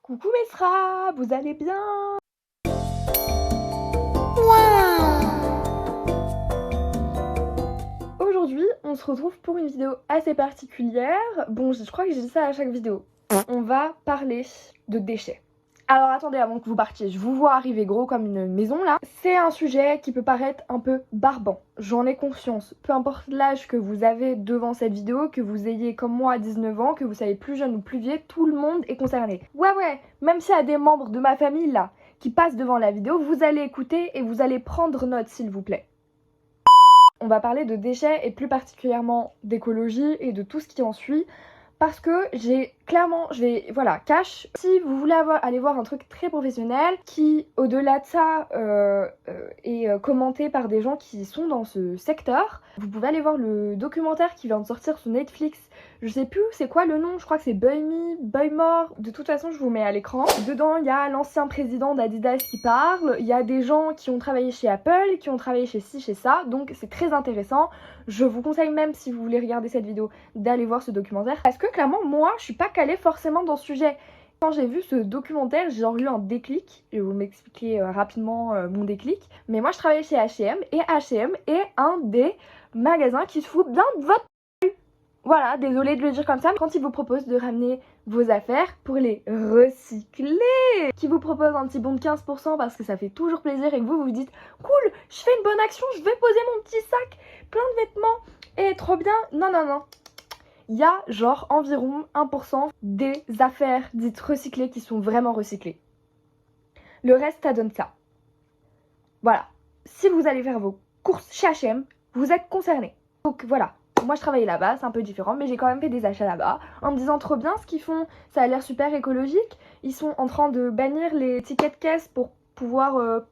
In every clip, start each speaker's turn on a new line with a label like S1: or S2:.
S1: Coucou Mesra, vous allez bien? Aujourd'hui, on se retrouve pour une vidéo assez particulière. Bon, je crois que je dis ça à chaque vidéo. On va parler de déchets. Alors attendez, avant que vous partiez, je vous vois arriver gros comme une maison là. C'est un sujet qui peut paraître un peu barbant, j'en ai conscience. Peu importe l'âge que vous avez devant cette vidéo, que vous ayez comme moi 19 ans, que vous soyez plus jeune ou plus vieux, tout le monde est concerné. Ouais, même s'il y a des membres de ma famille là qui passent devant la vidéo, vous allez écouter et vous allez prendre note s'il vous plaît. On va parler de déchets et plus particulièrement d'écologie et de tout ce qui en suit. Parce que cash, si vous voulez aller voir un truc très professionnel qui, au-delà de ça, est commenté par des gens qui sont dans ce secteur, vous pouvez aller voir le documentaire qui vient de sortir sur Netflix. Je sais plus c'est quoi le nom, je crois que c'est Buy Me, Buy More. De toute façon, je vous mets à l'écran. Dedans, il y a l'ancien président d'Adidas qui parle, il y a des gens qui ont travaillé chez Apple, qui ont travaillé chez ci, chez ça, donc c'est très intéressant. Je vous conseille même, si vous voulez regarder cette vidéo, d'aller voir ce documentaire. Parce que clairement, moi, je suis pas calée forcément dans ce sujet. Quand j'ai vu ce documentaire, j'ai eu un déclic. Je vais vous m'expliquer rapidement mon déclic. Mais moi, je travaillais chez H&M et H&M est un des magasins qui se fout bien de votre... Voilà, désolée de le dire comme ça, mais quand ils vous proposent de ramener vos affaires pour les recycler, qui vous propose un petit bon de 15% parce que ça fait toujours plaisir et que vous vous dites cool, je fais une bonne action, je vais poser mon petit sac, plein de vêtements, et trop bien. Non. Il y a genre environ 1% des affaires dites recyclées qui sont vraiment recyclées. Le reste, ça donne ça. Voilà. Si vous allez faire vos courses chez H&M, vous êtes concernés. Donc voilà. Moi je travaillais là-bas, c'est un peu différent, mais j'ai quand même fait des achats là-bas en me disant trop bien ce qu'ils font, ça a l'air super écologique. Ils sont en train de bannir les tickets de caisse pour pouvoir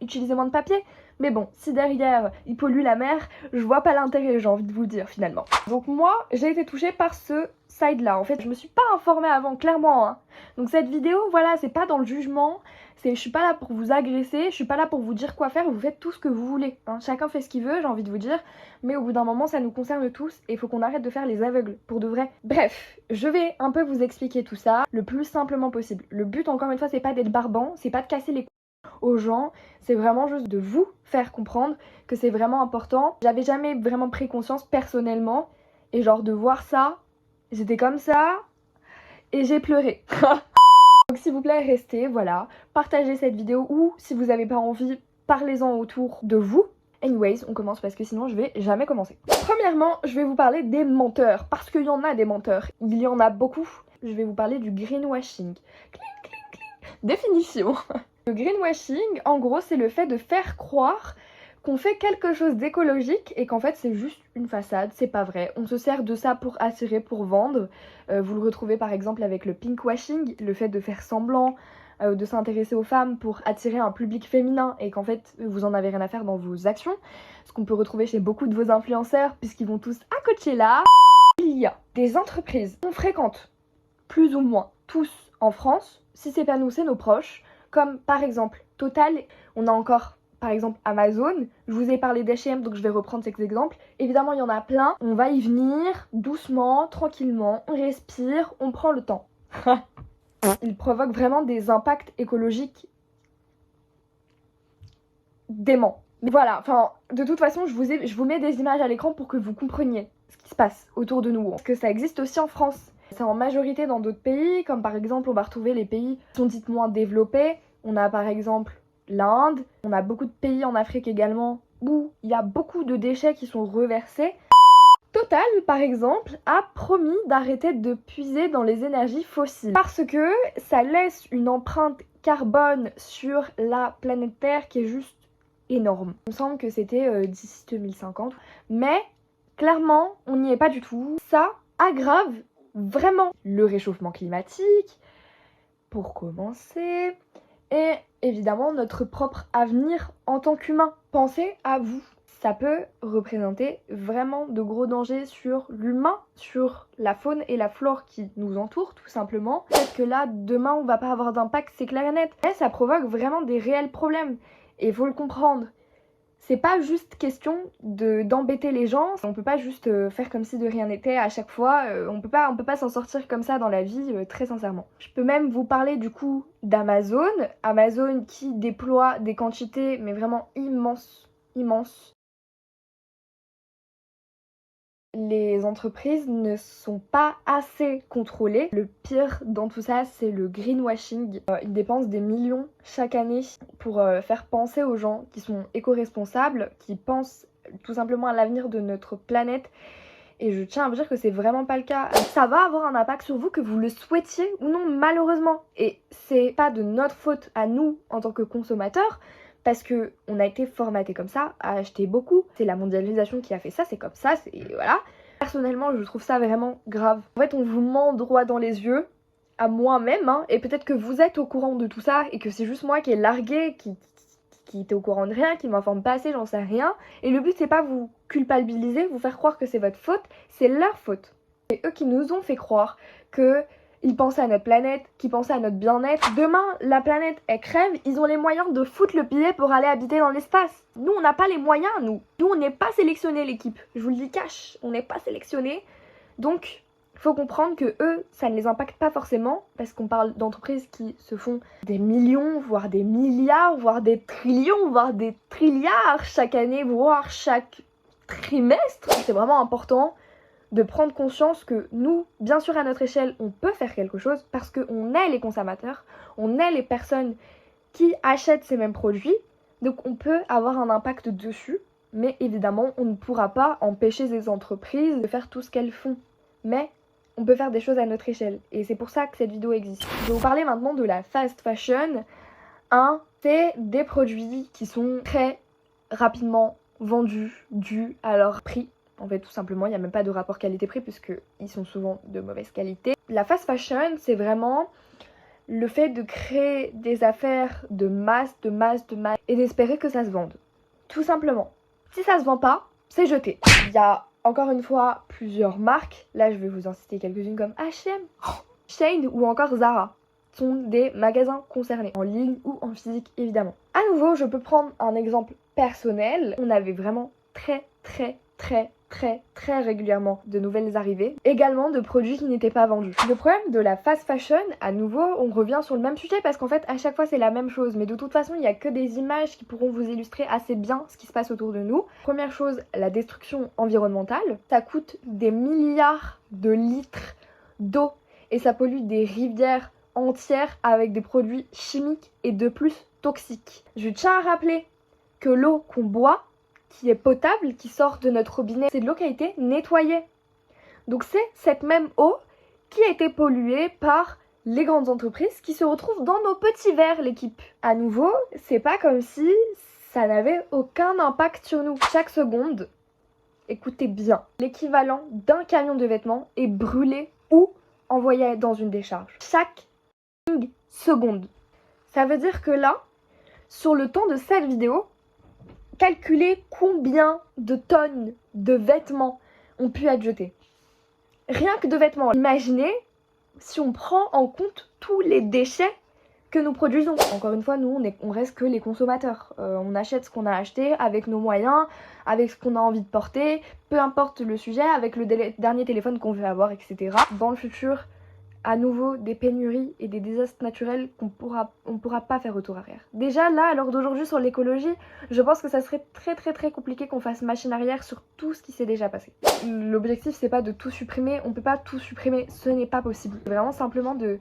S1: utiliser moins de papier. Mais bon, si derrière ils polluent la mer, je vois pas l'intérêt, j'ai envie de vous le dire finalement. Donc moi, j'ai été touchée par ce side-là. En fait, je me suis pas informée avant, clairement. Hein. Donc cette vidéo, voilà, c'est pas dans le jugement. Je suis pas là pour vous agresser, je suis pas là pour vous dire quoi faire, vous faites tout ce que vous voulez. Hein. Chacun fait ce qu'il veut, j'ai envie de vous dire. Mais au bout d'un moment, ça nous concerne tous et il faut qu'on arrête de faire les aveugles, pour de vrai. Bref, je vais un peu vous expliquer tout ça le plus simplement possible. Le but, encore une fois, c'est pas d'être barbant, c'est pas de casser les aux gens, c'est vraiment juste de vous faire comprendre que c'est vraiment important. J'avais jamais vraiment pris conscience personnellement et genre de voir ça, j'étais comme ça et j'ai pleuré. Donc s'il vous plaît, restez, voilà, partagez cette vidéo ou si vous n'avez pas envie, parlez-en autour de vous. Anyways, on commence parce que sinon je vais jamais commencer. Premièrement, je vais vous parler des menteurs, parce qu'il y en a des menteurs, il y en a beaucoup. Je vais vous parler du greenwashing. Définition. Le greenwashing, en gros, c'est le fait de faire croire qu'on fait quelque chose d'écologique et qu'en fait c'est juste une façade, c'est pas vrai. On se sert de ça pour attirer, pour vendre. Vous le retrouvez par exemple avec le pinkwashing, le fait de faire semblant de s'intéresser aux femmes pour attirer un public féminin et qu'en fait vous en avez rien à faire dans vos actions. Ce qu'on peut retrouver chez beaucoup de vos influenceurs puisqu'ils vont tous à Coachella. Il y a des entreprises qu'on fréquente plus ou moins tous en France. Si c'est pas nous, c'est nos proches. Comme par exemple Total, on a encore par exemple Amazon, je vous ai parlé d'H&M donc je vais reprendre cet exemple. Évidemment il y en a plein, on va y venir doucement, tranquillement, on respire, on prend le temps. Il provoque vraiment des impacts écologiques déments. Mais voilà, enfin de toute façon je vous mets des images à l'écran pour que vous compreniez ce qui se passe autour de nous. Parce que ça existe aussi en France. C'est en majorité dans d'autres pays, comme par exemple on va retrouver les pays qui sont dites moins développés. On a par exemple l'Inde, on a beaucoup de pays en Afrique également où il y a beaucoup de déchets qui sont reversés. Total, par exemple, a promis d'arrêter de puiser dans les énergies fossiles parce que ça laisse une empreinte carbone sur la planète Terre qui est juste énorme. Il me semble que c'était d'ici 2050, mais clairement, on n'y est pas du tout. Ça aggrave vraiment le réchauffement climatique, pour commencer, et évidemment notre propre avenir en tant qu'humain. Pensez à vous. Ça peut représenter vraiment de gros dangers sur l'humain, sur la faune et la flore qui nous entourent tout simplement. Peut-être que là, demain, on va pas avoir d'impact, c'est clair et net. Mais ça provoque vraiment des réels problèmes. Et il faut le comprendre. c'est pas juste question d'embêter les gens, on peut pas juste faire comme si de rien n'était à chaque fois, on peut pas s'en sortir comme ça dans la vie, très sincèrement. Je peux même vous parler du coup d'Amazon, Amazon qui déploie des quantités mais vraiment immenses. Les entreprises ne sont pas assez contrôlées. Le pire dans tout ça, c'est le greenwashing. Ils dépensent des millions chaque année pour faire penser aux gens qui sont éco-responsables, qui pensent tout simplement à l'avenir de notre planète. Et je tiens à vous dire que c'est vraiment pas le cas. Ça va avoir un impact sur vous, que vous le souhaitiez ou non, malheureusement. Et c'est pas de notre faute à nous en tant que consommateurs, parce que on a été formaté comme ça, à acheter beaucoup. C'est la mondialisation qui a fait ça, c'est comme ça, c'est voilà. Personnellement, je trouve ça vraiment grave. En fait, on vous ment droit dans les yeux, à moi-même, hein, et peut-être que vous êtes au courant de tout ça, et que c'est juste moi qui ai largué, qui était au courant de rien, qui m'informe pas assez, j'en sais rien. Et le but, c'est pas vous culpabiliser, vous faire croire que c'est votre faute, c'est leur faute. C'est eux qui nous ont fait croire que ils pensaient à notre planète, qu'ils pensaient à notre bien-être. Demain, la planète, elle crève, ils ont les moyens de foutre le billet pour aller habiter dans l'espace. Nous, on n'a pas les moyens, nous. Nous, on n'est pas sélectionnés, l'équipe. Je vous le dis cash, on n'est pas sélectionnés. Donc, il faut comprendre que eux, ça ne les impacte pas forcément, parce qu'on parle d'entreprises qui se font des millions, voire des milliards, voire des trillions, voire des trilliards chaque année, voire chaque trimestre. C'est vraiment important de prendre conscience que nous, bien sûr à notre échelle, on peut faire quelque chose parce qu'on est les consommateurs, on est les personnes qui achètent ces mêmes produits, donc on peut avoir un impact dessus, mais évidemment on ne pourra pas empêcher ces entreprises de faire tout ce qu'elles font. Mais on peut faire des choses à notre échelle, et c'est pour ça que cette vidéo existe. Je vais vous parler maintenant de la fast fashion. C'est des produits qui sont très rapidement vendus, dus à leur prix. En fait, tout simplement, il n'y a même pas de rapport qualité-prix puisqu'ils sont souvent de mauvaise qualité. La fast fashion, c'est vraiment le fait de créer des affaires de masse et d'espérer que ça se vende. Tout simplement. Si ça se vend pas, c'est jeté. Il y a encore une fois plusieurs marques. Là, je vais vous en citer quelques-unes comme H&M, Shein ou encore Zara. Ce sont des magasins concernés, en ligne ou en physique évidemment. À nouveau, je peux prendre un exemple personnel. On avait vraiment très régulièrement de nouvelles arrivées, également de produits qui n'étaient pas vendus. Le problème de la fast fashion, à nouveau, on revient sur le même sujet parce qu'en fait à chaque fois c'est la même chose, mais de toute façon il n'y a que des images qui pourront vous illustrer assez bien ce qui se passe autour de nous. Première chose, la destruction environnementale. Ça coûte des milliards de litres d'eau et ça pollue des rivières entières avec des produits chimiques et de plus toxiques. Je tiens à rappeler que l'eau qu'on boit, qui est potable, qui sort de notre robinet, c'est de l'eau qui a été nettoyée. Donc c'est cette même eau qui a été polluée par les grandes entreprises qui se retrouvent dans nos petits verres, l'équipe. À nouveau, c'est pas comme si ça n'avait aucun impact sur nous. Chaque seconde, écoutez bien, l'équivalent d'un camion de vêtements est brûlé ou envoyé dans une décharge. Chaque seconde. Ça veut dire que là, sur le temps de cette vidéo, calculez combien de tonnes de vêtements ont pu être jetés. Rien que de vêtements. Imaginez si on prend en compte tous les déchets que nous produisons. Encore une fois, nous, on reste que les consommateurs. On achète ce qu'on a acheté avec nos moyens, avec ce qu'on a envie de porter, peu importe le sujet, avec le dernier téléphone qu'on veut avoir, etc. Dans le futur, à nouveau des pénuries et des désastres naturels on pourra pas faire retour arrière. Déjà là, à l'heure d'aujourd'hui sur l'écologie, je pense que ça serait très compliqué qu'on fasse machine arrière sur tout ce qui s'est déjà passé. L'objectif c'est pas de tout supprimer, on peut pas tout supprimer, ce n'est pas possible. C'est vraiment simplement de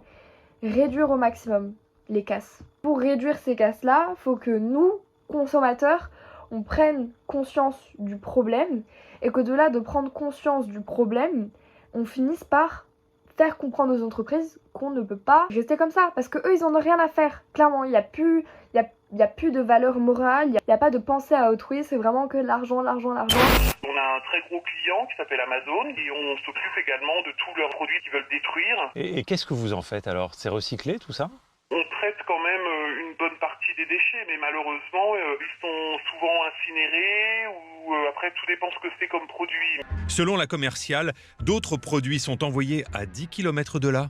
S1: réduire au maximum les casses. Pour réduire ces casses-là, faut que nous, consommateurs, on prenne conscience du problème et qu'au-delà de prendre conscience du problème, on finisse par faire comprendre aux entreprises qu'on ne peut pas rester comme ça parce que eux ils en ont rien à faire. Clairement, il y a plus de valeur morale, il y a pas de pensée à autrui, c'est vraiment que l'argent.
S2: On a un très gros client qui s'appelle Amazon et on s'occupe également de tous leurs produits qu'ils veulent détruire.
S3: Et qu'est-ce que vous en faites alors? C'est recyclé tout ça?
S2: On traite quand même une bonne partie des déchets, mais malheureusement, ils sont souvent incinérés ou après tout dépend ce que c'est comme produit.
S4: Selon la commerciale, d'autres produits sont envoyés à 10 km de là,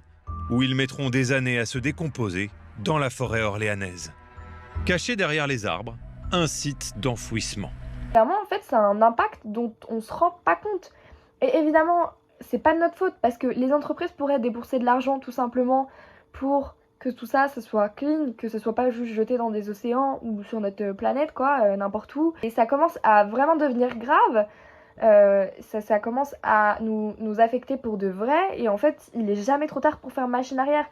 S4: où ils mettront des années à se décomposer dans la forêt orléanaise. Cachés derrière les arbres, un site d'enfouissement.
S1: Clairement, en fait, c'est un impact dont on se rend pas compte. Et évidemment, c'est pas de notre faute parce que les entreprises pourraient débourser de l'argent tout simplement pour que tout ça, ce soit clean, que ce soit pas juste jeté dans des océans ou sur notre planète, quoi, n'importe où. Et ça commence à vraiment devenir grave. Ça commence à nous affecter pour de vrai. Et en fait, il est jamais trop tard pour faire machine arrière.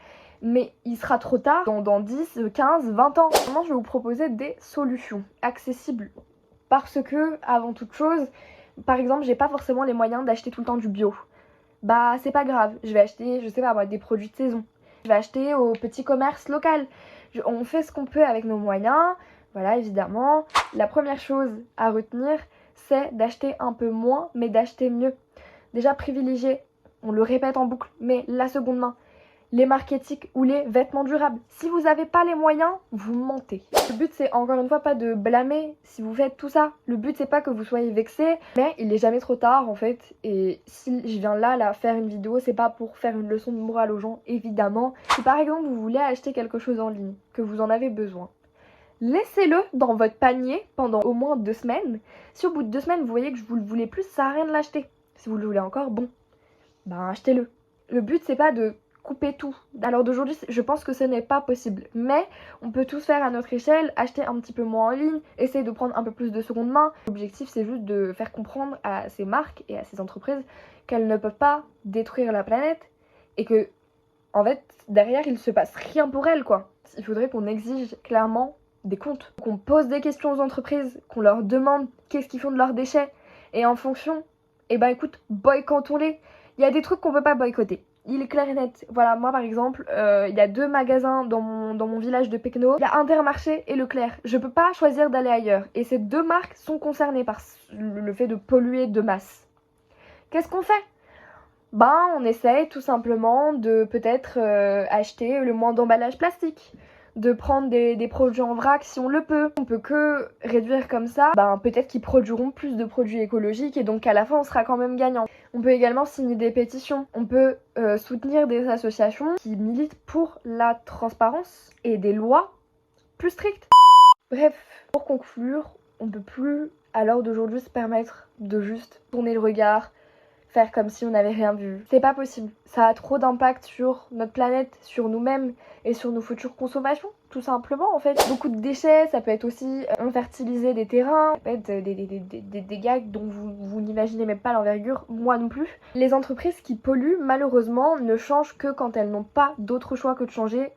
S1: Mais il sera trop tard dans 10, 15, 20 ans. Maintenant, je vais vous proposer des solutions accessibles. Parce que, avant toute chose, par exemple, j'ai pas forcément les moyens d'acheter tout le temps du bio. Bah, c'est pas grave, je vais acheter, je sais pas moi, des produits de saison. Je vais acheter au petit commerce local. On fait ce qu'on peut avec nos moyens. Voilà, évidemment. La première chose à retenir, c'est d'acheter un peu moins, mais d'acheter mieux. Déjà, privilégier, on le répète en boucle, mais la seconde main. Les marques éthiques ou les vêtements durables. Si vous n'avez pas les moyens, vous mentez. Le but c'est encore une fois pas de blâmer si vous faites tout ça. Le but c'est pas que vous soyez vexés, mais il est jamais trop tard en fait. Et si je viens là faire une vidéo, c'est pas pour faire une leçon de morale aux gens, évidemment. Si par exemple vous voulez acheter quelque chose en ligne, que vous en avez besoin, laissez-le dans votre panier pendant au moins 2 semaines. Si au bout de 2 semaines vous voyez que vous le voulez plus, ça sert à rien de l'acheter. Si vous le voulez encore, bon, ben achetez-le. Le but c'est pas de couper tout. Alors d'aujourd'hui, je pense que ce n'est pas possible. Mais on peut tous faire à notre échelle, acheter un petit peu moins en ligne, essayer de prendre un peu plus de seconde main. L'objectif, c'est juste de faire comprendre à ces marques et à ces entreprises qu'elles ne peuvent pas détruire la planète et que, en fait, derrière, il se passe rien pour elles, quoi. Il faudrait qu'on exige clairement des comptes, qu'on pose des questions aux entreprises, qu'on leur demande qu'est-ce qu'ils font de leurs déchets. Et en fonction, eh ben écoute, boycottons-les. Il y a des trucs qu'on peut pas boycotter. Il est clair et net. Voilà, moi par exemple, il y a 2 magasins dans mon village de Pecno. Il y a Intermarché et Leclerc. Je peux pas choisir d'aller ailleurs. Et ces 2 marques sont concernées par le fait de polluer de masse. Qu'est-ce qu'on fait ? Ben, on essaye tout simplement de peut-être acheter le moins d'emballage plastique. De prendre des produits en vrac si on le peut. On peut que réduire comme ça, ben peut-être qu'ils produiront plus de produits écologiques et donc à la fin on sera quand même gagnant. On peut également signer des pétitions, on peut soutenir des associations qui militent pour la transparence et des lois plus strictes. Bref, pour conclure, on peut plus à l'heure d'aujourd'hui se permettre de juste tourner le regard, faire comme si on n'avait rien vu. C'est pas possible. Ça a trop d'impact sur notre planète, sur nous-mêmes et sur nos futures consommations, tout simplement en fait. Beaucoup de déchets, ça peut être aussi infertiliser des terrains, ça peut être des dégâts dont vous n'imaginez même pas l'envergure, moi non plus. Les entreprises qui polluent, malheureusement, ne changent que quand elles n'ont pas d'autre choix que de changer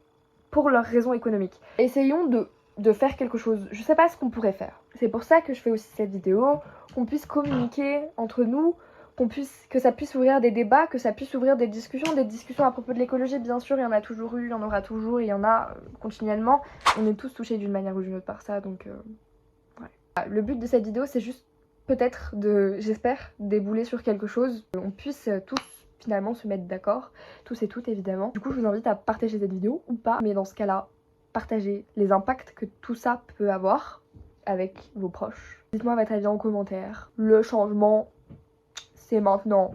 S1: pour leurs raisons économiques. Essayons de faire quelque chose. Je sais pas ce qu'on pourrait faire. C'est pour ça que je fais aussi cette vidéo, qu'on puisse communiquer entre nous, que ça puisse ouvrir des débats, que ça puisse ouvrir des discussions à propos de l'écologie, bien sûr, il y en a toujours eu, il y en aura toujours, il y en a continuellement. On est tous touchés d'une manière ou d'une autre par ça, donc ouais. Le but de cette vidéo, c'est juste peut-être j'espère, débouler sur quelque chose, on puisse tous finalement se mettre d'accord, tous et toutes évidemment. Du coup, je vous invite à partager cette vidéo ou pas, mais dans ce cas-là, partagez les impacts que tout ça peut avoir avec vos proches. Dites-moi votre avis en commentaire. Le changement, c'est maintenant.